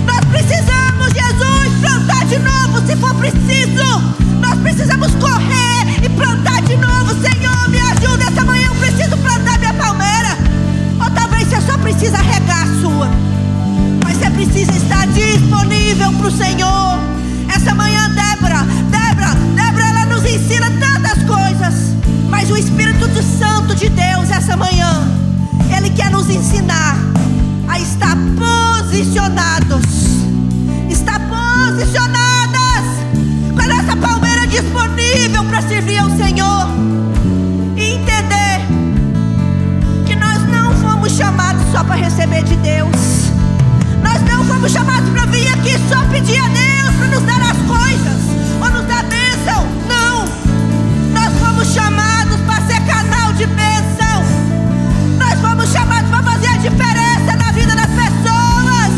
A: Nós precisamos, Jesus, plantar de novo se for preciso. Nós precisamos correr e plantar de novo. Senhor, me ajuda essa manhã, eu preciso plantar minha palmeira. Ou talvez você só precisa regar a sua, mas você precisa estar disponível para o Senhor. Essa manhã, Débora, ela nos ensina tantas coisas, mas o Espírito Santo de Deus, essa manhã, Ele quer nos ensinar a estar posicionados. Estar posicionadas com a nossa palmeira disponível para servir ao Senhor. E entender que nós não fomos chamados só para receber de Deus. Nós não fomos chamados para vir aqui só pedir a Deus para nos dar as coisas ou nos dar bênção. Não. Nós fomos chamados para ser canal de bênção. Nós fomos chamados para fazer a diferença na vida das pessoas.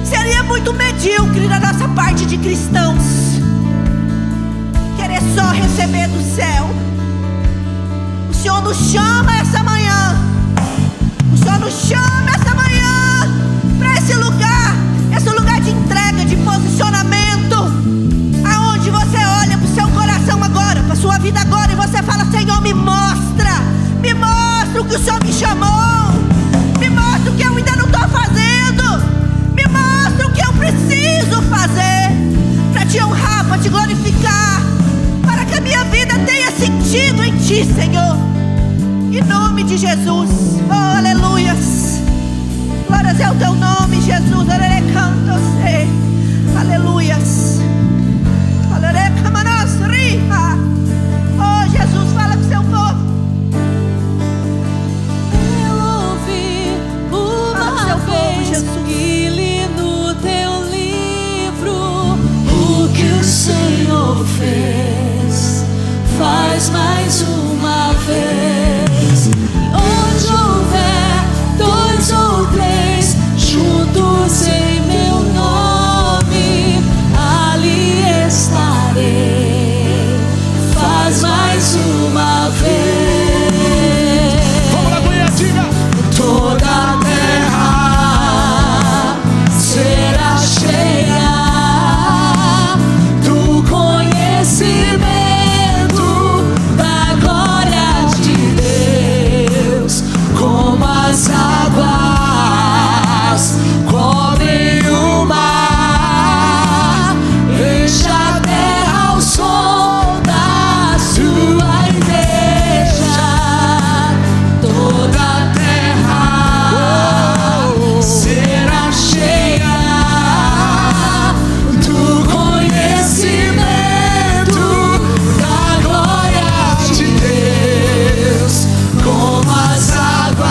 A: Seria muito medíocre da nossa parte de cristãos querer só receber do céu. O Senhor nos chama essa manhã. O Senhor nos chama essa manhã para esse lugar de entrega, de posicionamento, aonde você olha para o seu coração vida agora e você fala: Senhor, me mostra o que o Senhor me chamou, me mostra o que eu ainda não estou fazendo, me mostra o que eu preciso fazer para te honrar, para te glorificar, para que a minha vida tenha sentido em ti, Senhor, em nome de Jesus. Oh, aleluias, glórias é o teu nome, Jesus. Aleluias. Oh, Jesus, fala com seu povo.
B: Eu ouvi uma vez que li no teu livro o que o Senhor fez. Faz mais uma vez. Onde houver dois ou três juntos em meu nome, ali estarei. Faz mais uma vez.
C: Vamos lá, Cunha, diga.
B: Toda a terra será cheia do conhecimento da glória de Deus, como as águas cobrem o mar. Enche a terra ao som da sua igreja. Toda a terra será cheia do conhecimento da glória de Deus, como as águas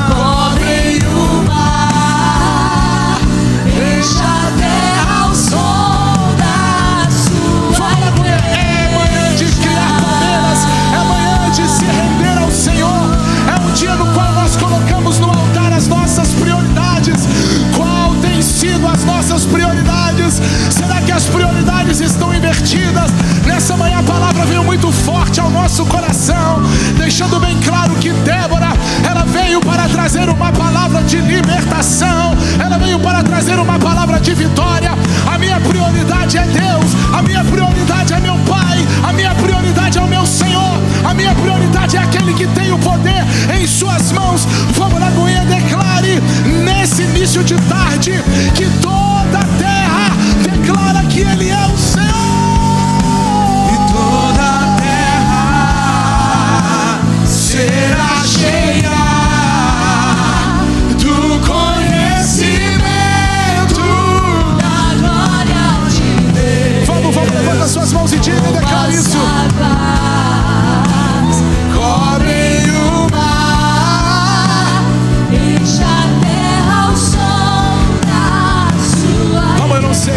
B: cobrem o mar. Enche a terra ao som da sua igreja.
C: É manhã de criar palmeiras, é manhã de se render ao Senhor, é um dia no qual nós colocamos no altar as nossas prioridades. Qual tem sido as nossas prioridades? Será que as prioridades estão invertidas? Nessa manhã a palavra veio muito forte ao nosso coração, deixando bem claro que Débora, ela veio para trazer uma palavra de libertação, ela veio para trazer uma palavra de vitória. A minha prioridade é Deus, a minha prioridade é meu Pai, a minha prioridade é o meu Senhor, a minha prioridade é aquele que tem o poder em suas mãos. Vamos lá, Goiânia, declare nesse início de tarde que toda a terra declara que Ele é o Senhor.
B: E toda a terra será cheia do conhecimento da glória de Deus.
C: Vamos, levanta as suas mãos e diga e declara isso.
B: Cobrem o mar, enche a terra ao som da sua.
C: Vamos,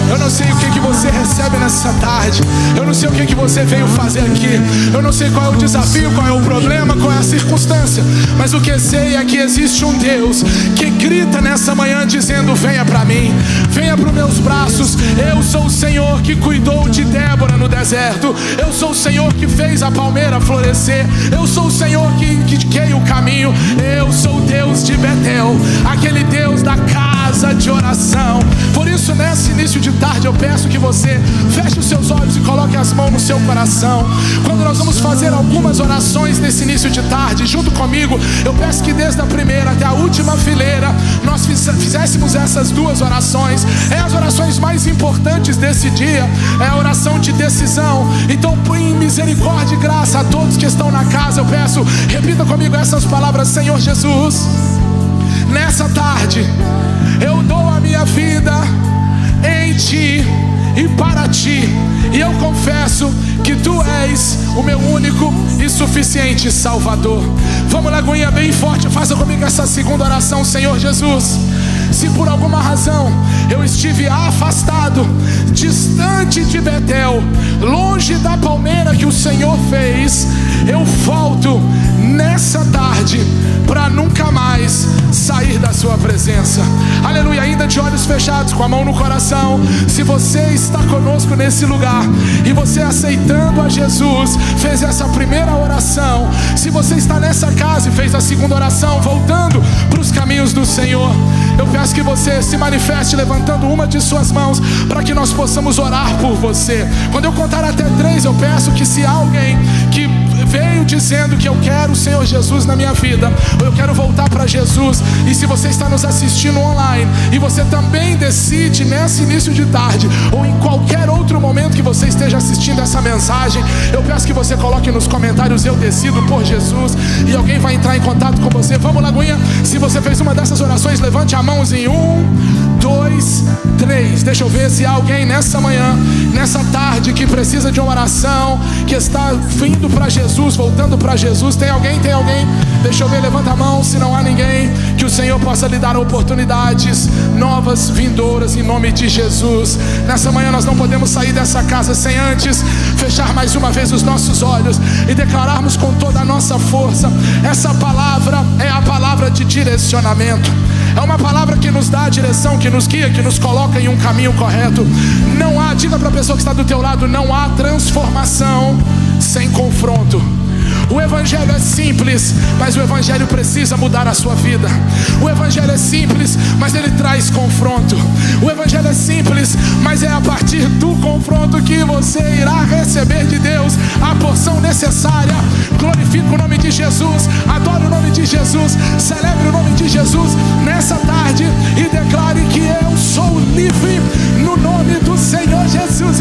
C: eu não sei o que você recebe nessa tarde, eu não sei o que você veio fazer aqui, eu não sei qual é o desafio, qual é o problema, qual é a circunstância, mas o que eu sei é que existe um Deus que grita nessa manhã dizendo: venha para mim, venha para os meus braços. Eu sou o Senhor que cuidou de Débora no deserto, eu sou o Senhor que fez a palmeira florescer, eu sou o Senhor que indiquei o caminho, eu sou o Deus de Betel, aquele Deus da casa de oração. Por isso, nesse início de tarde, eu peço que você feche os seus olhos e coloque as mãos no seu coração. Quando nós vamos fazer algumas orações nesse início de tarde, junto comigo, eu peço que desde a primeira até a última fileira nós fizéssemos essas duas orações. É as orações mais importantes desse dia, é a oração de decisão. Então, em misericórdia e graça a todos que estão na casa, eu peço, repita comigo essas palavras: Senhor Jesus, nessa tarde eu dou a minha vida em Ti e para Ti, e eu confesso que Tu és o meu único e suficiente Salvador. Vamos lá, Goiânia, bem forte, faça comigo essa segunda oração. Senhor Jesus, se por alguma razão eu estive afastado, distante de Betel, longe da palmeira que o Senhor fez, eu volto nessa tarde para nunca mais sair da sua presença. Aleluia. Ainda de olhos fechados, com a mão no coração, se você está conosco nesse lugar e você aceitando a Jesus fez essa primeira oração, se você está nessa casa e fez a segunda oração, voltando para os caminhos do Senhor, eu peço que você se manifeste levantando uma de suas mãos para que nós possamos orar por você. Quando eu contar até 3, eu peço que, se há alguém que veio dizendo que eu quero o Senhor Jesus na minha vida, ou eu quero voltar para Jesus, e se você está nos assistindo online e você também decide nesse início de tarde ou em qualquer outro momento que você esteja assistindo essa mensagem, eu peço que você coloque nos comentários: eu decido por Jesus, e alguém vai entrar em contato com você. Vamos, Lagoinha, se você fez uma dessas orações, levante a mão em 1, 2, 3. Deixa eu ver se há alguém nessa manhã, nessa tarde, que precisa de uma oração, que está vindo para Jesus, voltando para Jesus. Tem alguém? Tem alguém? Deixa eu ver, levanta a mão. Se não há ninguém, que o Senhor possa lhe dar oportunidades novas, vindouras, em nome de Jesus. Nessa manhã nós não podemos sair dessa casa sem antes fechar mais uma vez os nossos olhos e declararmos com toda a nossa força: essa palavra é a palavra de direcionamento. É uma palavra que nos dá a direção, que nos guia, que nos coloca em um caminho correto. Não há, diga para a pessoa que está do teu lado, não há transformação sem confronto. O Evangelho é simples, mas o Evangelho precisa mudar a sua vida. O Evangelho é simples, mas ele traz confronto. O Evangelho é simples, mas é a partir do confronto que você irá receber de Deus a porção necessária. Glorifique o nome de Jesus, adore o nome de Jesus, celebre o nome de Jesus nessa tarde e declare que eu sou livre no nome do Senhor Jesus.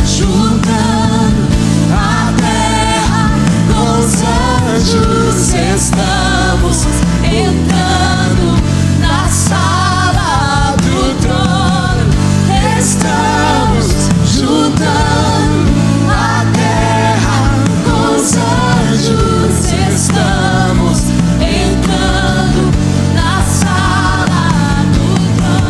B: Juntando a terra com os anjos, estamos entrando na sala do trono. Estamos juntando a terra com os anjos, estamos entrando na sala do trono.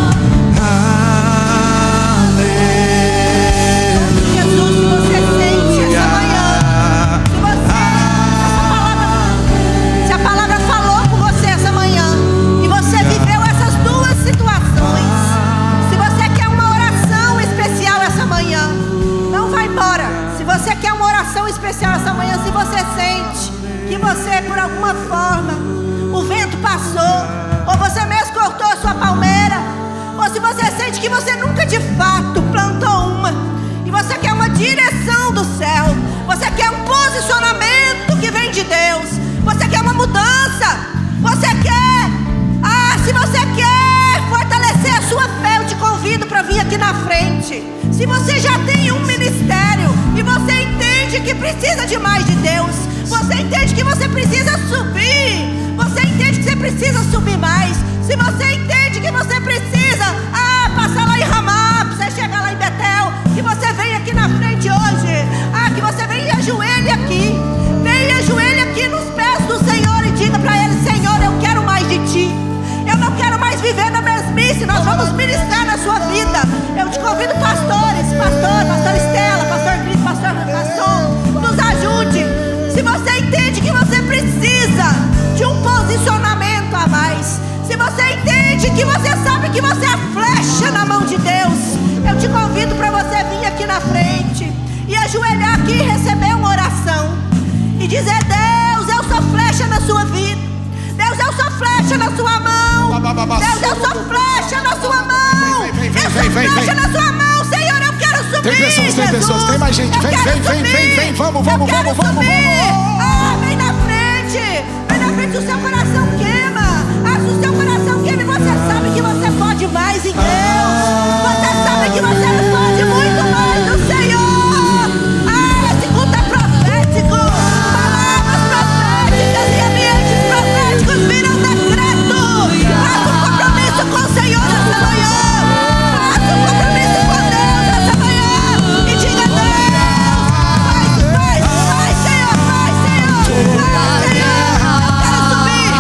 A: Especial essa manhã, se você sente que você, por alguma forma, o vento passou, ou você mesmo cortou a sua palmeira, ou se você sente que você nunca de fato plantou uma, e você quer uma direção do céu, você quer um posicionamento que vem de Deus, você quer uma mudança, você quer, se você quer fortalecer a sua fé, eu te convido para vir aqui na frente. Se você já tem um ministério e você entende que precisa de mais de Deus, você entende que você precisa subir, você entende que você precisa subir mais, se você entende que você precisa passar lá em Ramá, você chegar lá em Betel, que você vem aqui na frente hoje, que você vem e ajoelhe aqui, vem e ajoelhe aqui nos pés do Senhor e diga para Ele: Senhor, eu quero mais de Ti, eu não quero mais viver na mesmice, nós vamos ministrar na sua vida. Eu te convido, pastores, pastor Estela, pastor Cris, pastor Gaston, nos ajude. Se você entende que você precisa de um posicionamento a mais, se você entende que você sabe que você é flecha na mão de Deus, eu te convido para você vir aqui na frente e ajoelhar aqui e receber uma oração e dizer: Deus, eu sou flecha na sua vida. Deus, eu sou flecha na sua mão. Deus, eu sou flecha na sua mão. Eu sou flecha na sua mão. Senhor, eu quero subir.
C: Tem pessoas, tem mais gente. Vem, vamos.
A: Vem na frente, o seu coração queima. Se o seu coração queima e você sabe que você pode mais em Deus, você sabe que você pode muito mais no Senhor. Esse culto é profético. Palavras proféticas e ambientes proféticos viram decreto. Faça um compromisso com o Senhor essa manhã. Faça um compromisso com Deus essa manhã e diga: Deus, vai, Senhor, vai, Senhor. Vai, Senhor. Eu quero subir.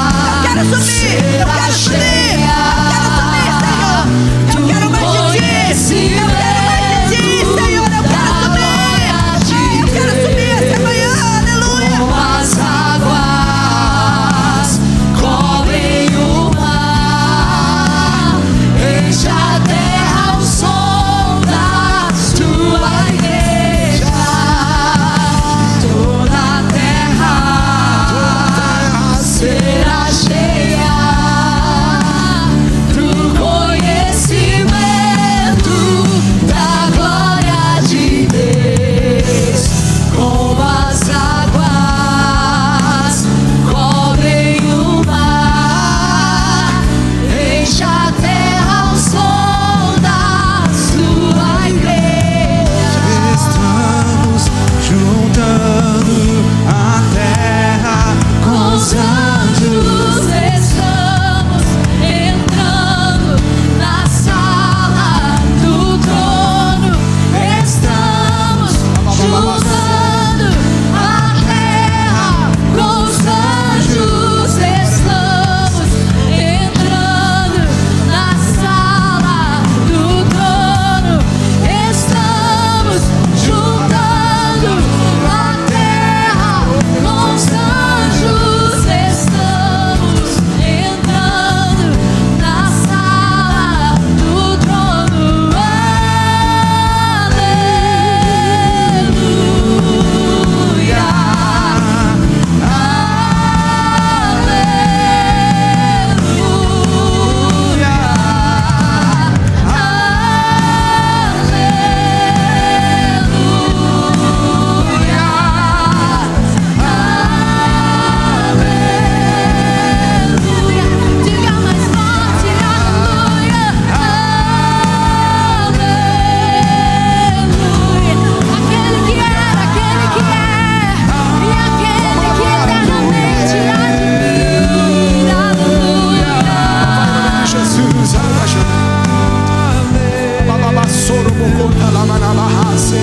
C: Bababassoro bocota la manabahase.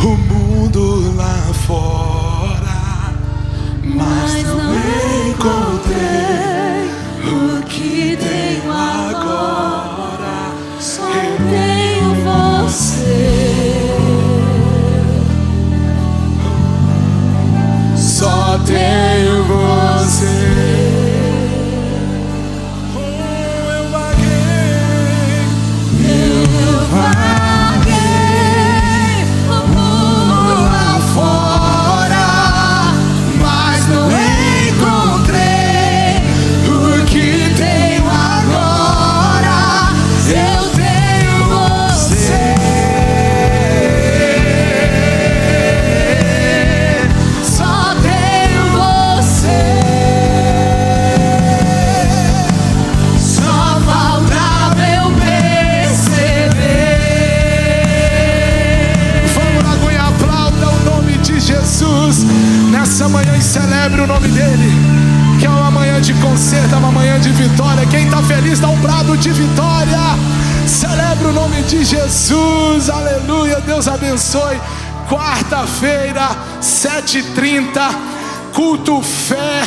C: O mundo lá fora, mas não encontrei o que tenho agora.
B: Só tenho você.
C: Só tenho você. Nessa manhã e celebre o nome dele, que é uma manhã de conserto, é uma manhã de vitória. Quem está feliz dá um brado de vitória. Celebre o nome de Jesus, aleluia. Deus abençoe. Quarta-feira, 7h30, culto fé,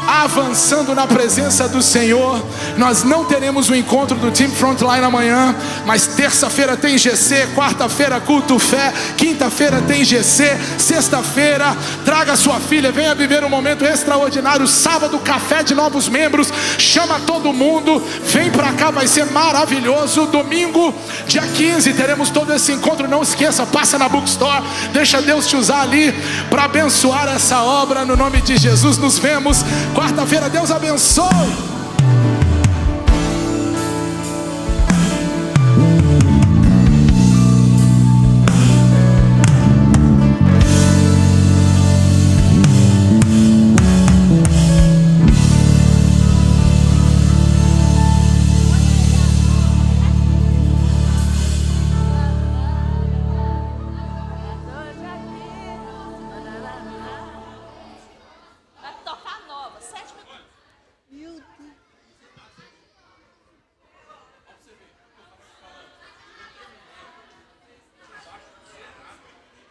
C: avançando na presença do Senhor. Nós não teremos o encontro do time Frontline amanhã, mas terça-feira tem GC, quarta-feira culto fé, quinta-feira tem GC, sexta-feira traga sua filha, venha viver um momento extraordinário. Sábado, café de novos membros, chama todo mundo, vem pra cá, vai ser maravilhoso. Domingo, dia 15, teremos todo esse encontro. Não esqueça, passa na Bookstore, deixa Deus te usar ali para abençoar essa obra no nome de Jesus. Nos vemos quarta-feira, Deus abençoe.